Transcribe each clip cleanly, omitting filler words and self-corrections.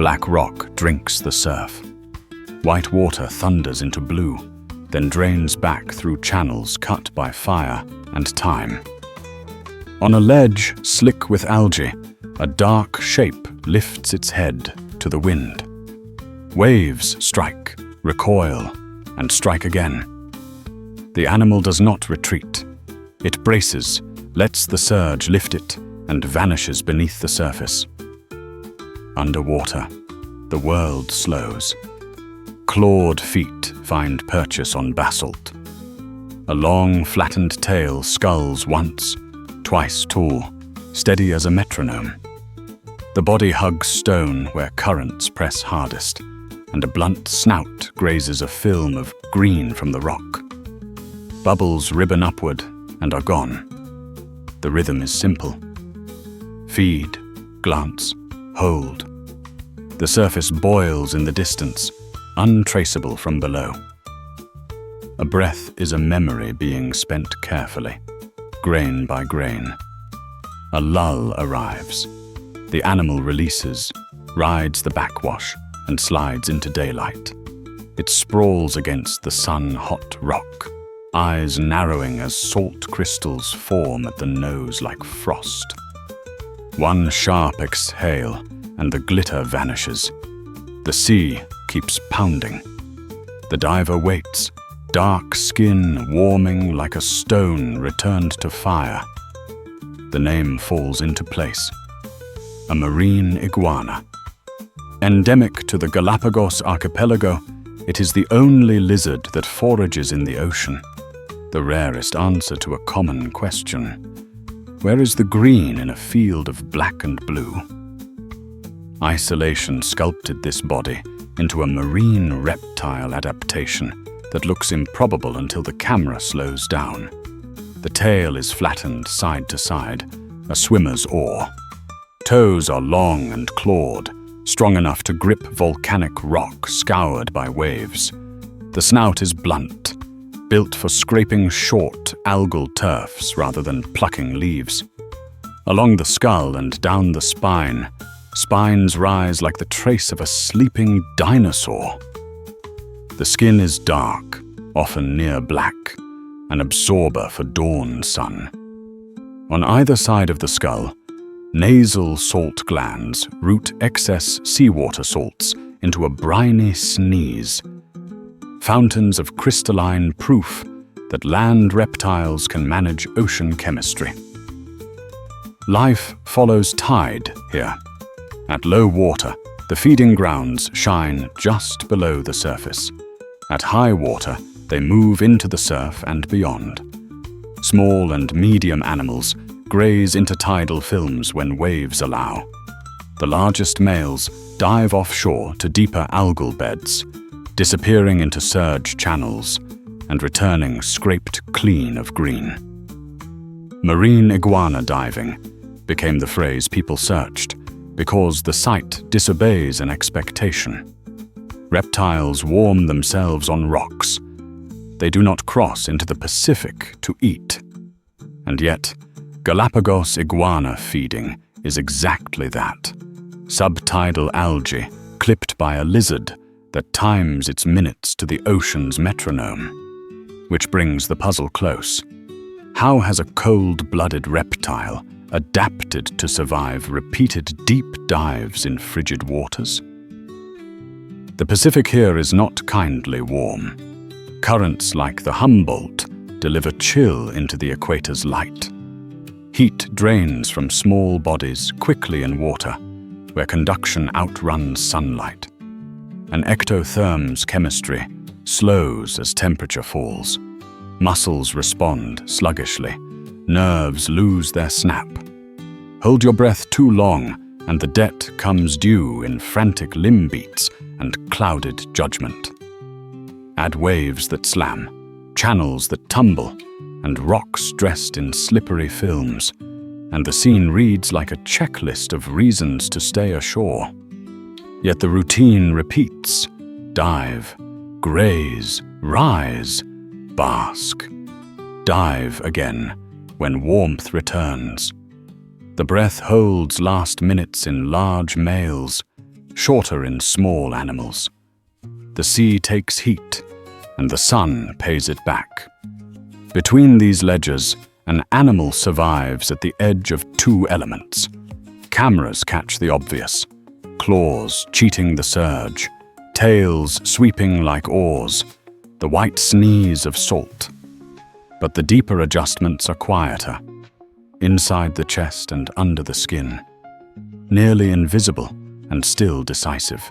Black rock drinks the surf. White water thunders into blue, then drains back through channels cut by fire and time. On a ledge slick with algae, a dark shape lifts its head to the wind. Waves strike, recoil, and strike again. The animal does not retreat. It braces, lets the surge lift it, and vanishes beneath the surface. Underwater, the world slows. Clawed feet find purchase on basalt. A long, flattened tail sculls once, twice tall, steady as a metronome. The body hugs stone where currents press hardest, and a blunt snout grazes a film of green from the rock. Bubbles ribbon upward and are gone. The rhythm is simple. Feed, glance, hold. The surface boils in the distance, untraceable from below. A breath is a memory being spent carefully, grain by grain. A lull arrives. The animal releases, rides the backwash, and slides into daylight. It sprawls against the sun-hot rock, eyes narrowing as salt crystals form at the nose like frost. One sharp exhale, and the glitter vanishes. The sea keeps pounding. The diver waits, dark skin warming like a stone returned to fire. The name falls into place. A marine iguana. Endemic to the Galapagos archipelago, it is the only lizard that forages in the ocean. The rarest answer to a common question. Where is the green in a field of black and blue? Isolation sculpted this body into a marine reptile adaptation that looks improbable until the camera slows down. The tail is flattened side to side, a swimmer's oar. Toes are long and clawed, strong enough to grip volcanic rock scoured by waves. The snout is blunt, built for scraping short algal turfs rather than plucking leaves. Along the skull and down the spine, spines rise like the trace of a sleeping dinosaur. The skin is dark, often near black, an absorber for dawn sun. On either side of the skull, nasal salt glands root excess seawater salts into a briny sneeze. Fountains of crystalline proof that land reptiles can manage ocean chemistry. Life follows tide here. At low water, the feeding grounds shine just below the surface. At high water, they move into the surf and beyond. Small and medium animals graze intertidal films when waves allow. The largest males dive offshore to deeper algal beds, disappearing into surge channels and returning scraped clean of green. Marine iguana diving became the phrase people searched because the sight disobeys an expectation. Reptiles warm themselves on rocks. They do not cross into the Pacific to eat. And yet, Galapagos iguana feeding is exactly that. Subtidal algae clipped by a lizard that times its minutes to the ocean's metronome. Which brings the puzzle close. How has a cold-blooded reptile adapted to survive repeated deep dives in frigid waters? The Pacific here is not kindly warm. Currents like the Humboldt deliver chill into the equator's light. Heat drains from small bodies quickly in water, where conduction outruns sunlight. An ectotherm's chemistry slows as temperature falls. Muscles respond sluggishly. Nerves lose their snap. Hold your breath too long, and the debt comes due in frantic limb beats and clouded judgment. Add waves that slam, channels that tumble, and rocks dressed in slippery films, and the scene reads like a checklist of reasons to stay ashore. Yet the routine repeats. Dive, graze, rise, bask. Dive again when warmth returns. The breath holds last minutes in large males, shorter in small animals. The sea takes heat, and the sun pays it back. Between these ledgers, an animal survives at the edge of two elements. Cameras catch the obvious, claws cheating the surge, tails sweeping like oars, the white sneeze of salt. But the deeper adjustments are quieter, inside the chest and under the skin, nearly invisible and still decisive.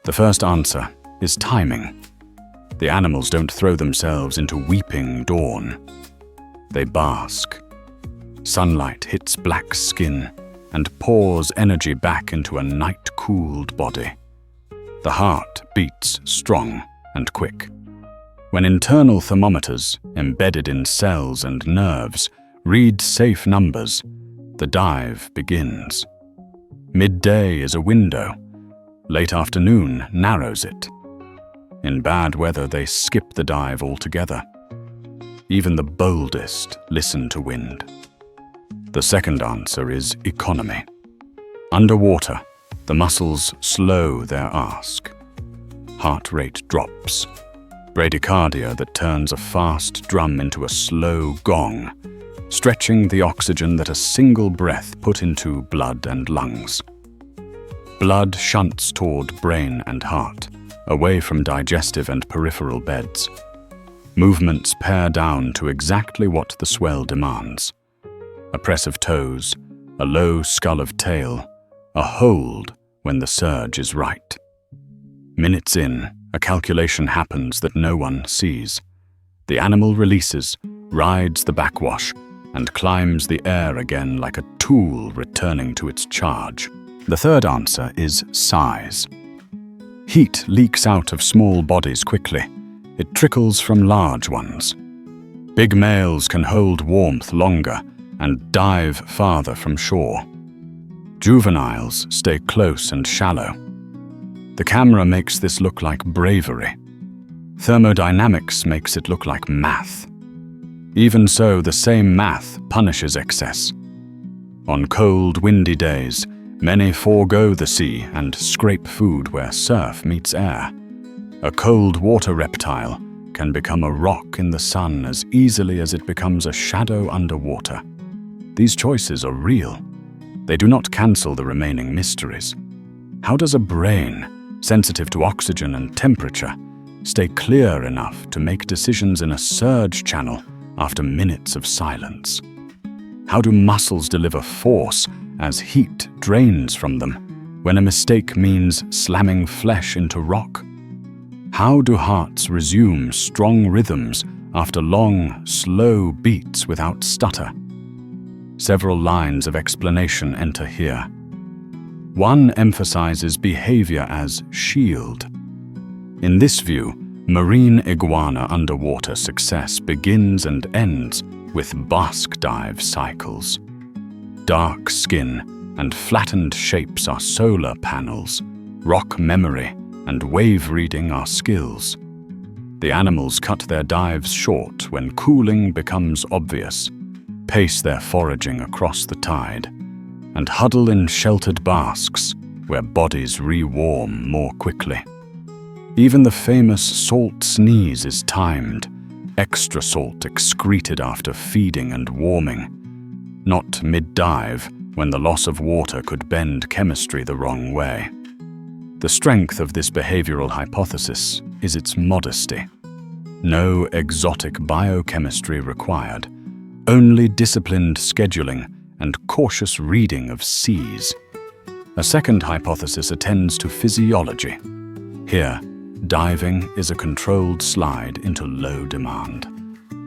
The first answer is timing. The animals don't throw themselves into weeping dawn. They bask. Sunlight hits black skin and pours energy back into a night-cooled body. The heart beats strong and quick. When internal thermometers, embedded in cells and nerves, read safe numbers, the dive begins. Midday is a window. Late afternoon narrows it. In bad weather, they skip the dive altogether. Even the boldest listen to wind. The second answer is economy. Underwater, the muscles slow their ask. Heart rate drops. Bradycardia that turns a fast drum into a slow gong, stretching the oxygen that a single breath put into blood and lungs. Blood shunts toward brain and heart, away from digestive and peripheral beds. Movements pare down to exactly what the swell demands. A press of toes, a low scull of tail, a hold when the surge is right. Minutes in, a calculation happens that no one sees. The animal releases, rides the backwash, and climbs the air again like a tool returning to its charge. The third answer is size. Heat leaks out of small bodies quickly. It trickles from large ones. Big males can hold warmth longer and dive farther from shore. Juveniles stay close and shallow. The camera makes this look like bravery. Thermodynamics makes it look like math. Even so, the same math punishes excess. On cold, windy days, many forego the sea and scrape food where surf meets air. A cold water reptile can become a rock in the sun as easily as it becomes a shadow underwater. These choices are real. They do not cancel the remaining mysteries. How does a brain, sensitive to oxygen and temperature, stay clear enough to make decisions in a surge channel after minutes of silence? How do muscles deliver force as heat drains from them when a mistake means slamming flesh into rock? How do hearts resume strong rhythms after long, slow beats without stutter? Several lines of explanation enter here. One emphasizes behavior as shield. In this view, marine iguana underwater success begins and ends with bask dive cycles. Dark skin and flattened shapes are solar panels, rock memory and wave reading are skills. The animals cut their dives short when cooling becomes obvious, pace their foraging across the tide, and huddle in sheltered basks where bodies re-warm more quickly. Even the famous salt sneeze is timed, extra salt excreted after feeding and warming, not mid-dive when the loss of water could bend chemistry the wrong way. The strength of this behavioral hypothesis is its modesty. No exotic biochemistry required, only disciplined scheduling and cautious reading of seas. A second hypothesis attends to physiology. Here, diving is a controlled slide into low demand.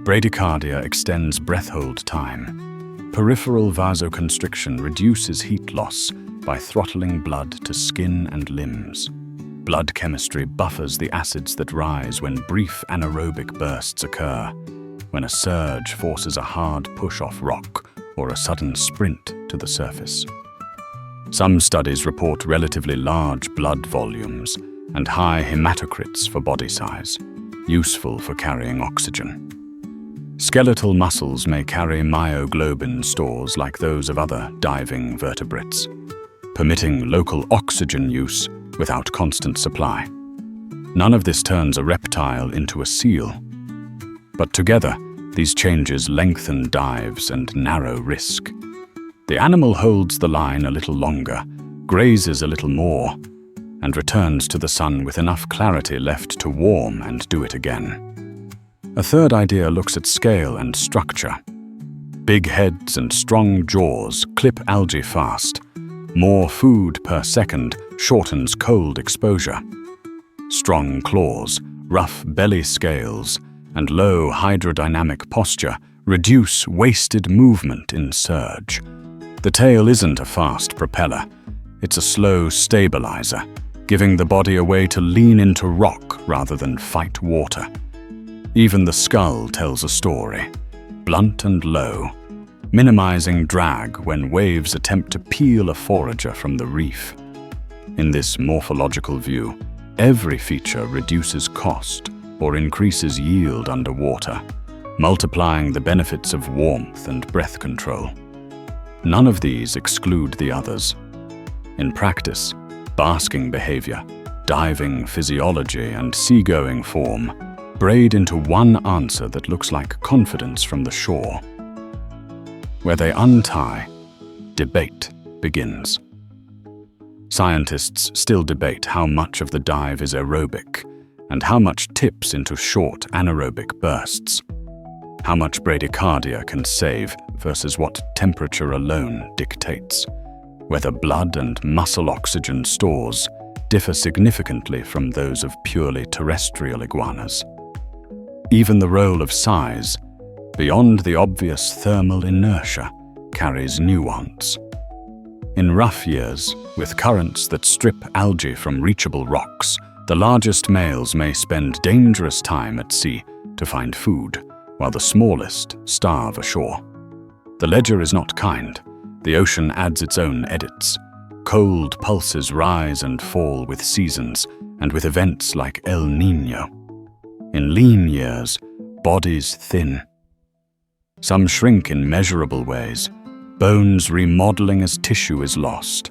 Bradycardia extends breath hold time. Peripheral vasoconstriction reduces heat loss by throttling blood to skin and limbs. Blood chemistry buffers the acids that rise when brief anaerobic bursts occur, when a surge forces a hard push off rock or a sudden sprint to the surface. Some studies report relatively large blood volumes and high hematocrits for body size, useful for carrying oxygen. Skeletal muscles may carry myoglobin stores like those of other diving vertebrates. permitting local oxygen use without constant supply. None of this turns a reptile into a seal. But together, these changes lengthen dives and narrow risk. The animal holds the line a little longer, grazes a little more, and returns to the sun with enough clarity left to warm and do it again. A third idea looks at scale and structure. Big heads and strong jaws clip algae fast. More food per second shortens cold exposure. Strong claws, rough belly scales, and low hydrodynamic posture reduce wasted movement in surge. The tail isn't a fast propeller, it's a slow stabilizer, giving the body a way to lean into rock rather than fight water. Even the skull tells a story, blunt and low, minimizing drag when waves attempt to peel a forager from the reef. In this morphological view, every feature reduces cost or increases yield underwater, multiplying the benefits of warmth and breath control. None of these exclude the others. In practice, basking behavior, diving physiology, and seagoing form braid into one answer that looks like confidence from the shore. Where they untie, debate begins. Scientists still debate how much of the dive is aerobic and how much tips into short anaerobic bursts, how much bradycardia can save versus what temperature alone dictates, whether blood and muscle oxygen stores differ significantly from those of purely terrestrial iguanas. Even the role of size, beyond the obvious thermal inertia, carries nuance. In rough years, with currents that strip algae from reachable rocks, the largest males may spend dangerous time at sea to find food, while the smallest starve ashore. The ledger is not kind. The ocean adds its own edits. Cold pulses rise and fall with seasons and with events like El Niño. In lean years, bodies thin. Some shrink in measurable ways, bones remodeling as tissue is lost.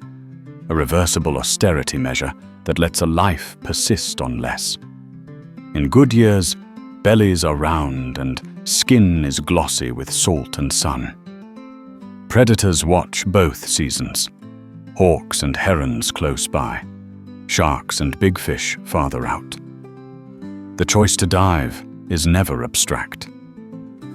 A reversible austerity measure that lets a life persist on less. In good years, bellies are round and skin is glossy with salt and sun. Predators watch both seasons. Hawks and herons close by, sharks and big fish farther out. The choice to dive is never abstract.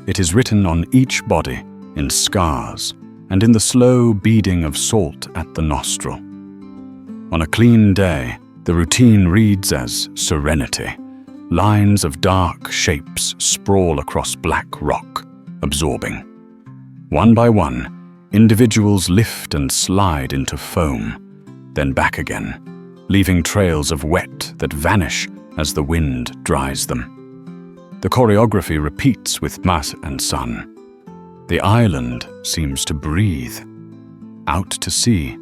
It is written on each body in scars and in the slow beading of salt at the nostril. On a clean day, the routine reads as serenity. Lines of dark shapes sprawl across black rock, absorbing. One by one, individuals lift and slide into foam, then back again, leaving trails of wet that vanish as the wind dries them. The choreography repeats with mat and sun. The island seems to breathe. Out to sea,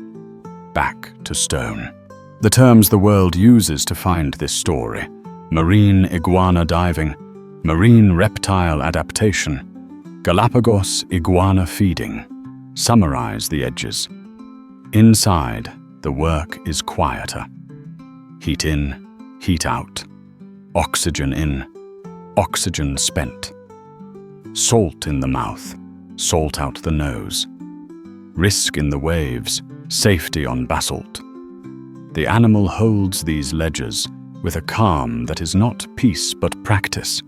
back to stone. The terms the world uses to find this story, marine iguana diving, marine reptile adaptation, Galapagos iguana feeding, summarize the edges. Inside, the work is quieter. Heat in, heat out. Oxygen in, oxygen spent. Salt in the mouth, salt out the nose. Risk in the waves, safety on basalt. The animal holds these ledgers with a calm that is not peace but practice.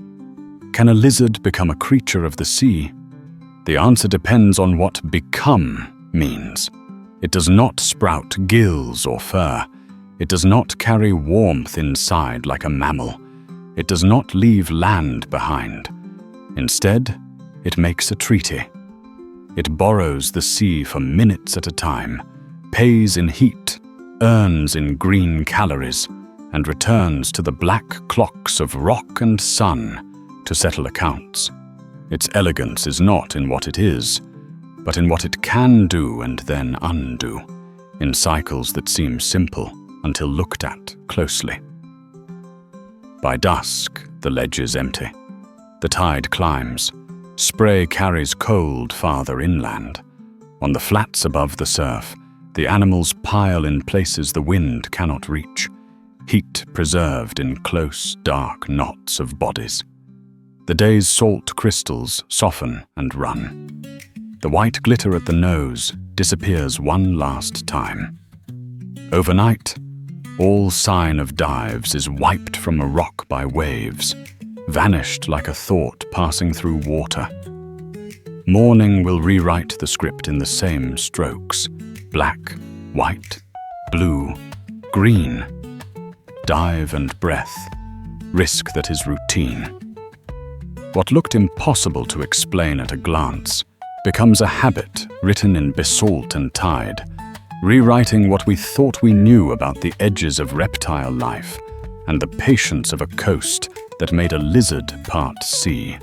Can a lizard become a creature of the sea? The answer depends on what become means. It does not sprout gills or fur. It does not carry warmth inside like a mammal. It does not leave land behind. Instead, it makes a treaty. It borrows the sea for minutes at a time, pays in heat, earns in green calories, and returns to the black clocks of rock and sun to settle accounts. Its elegance is not in what it is, but in what it can do and then undo, in cycles that seem simple until looked at closely. By dusk, the ledge is empty. The tide climbs. Spray carries cold farther inland. On the flats above the surf, The animals pile in places the wind cannot reach, heat preserved in close, dark knots of bodies. The day's salt crystals soften and run. The white glitter at the nose disappears one last time. Overnight, all sign of dives is wiped from a rock by waves, vanished like a thought passing through water. Morning will rewrite the script in the same strokes: black, white, blue, green. Dive and breath, risk that is routine. What looked impossible to explain at a glance becomes a habit written in basalt and tide, rewriting what we thought we knew about the edges of reptile life and the patience of a coast that made a lizard part sea.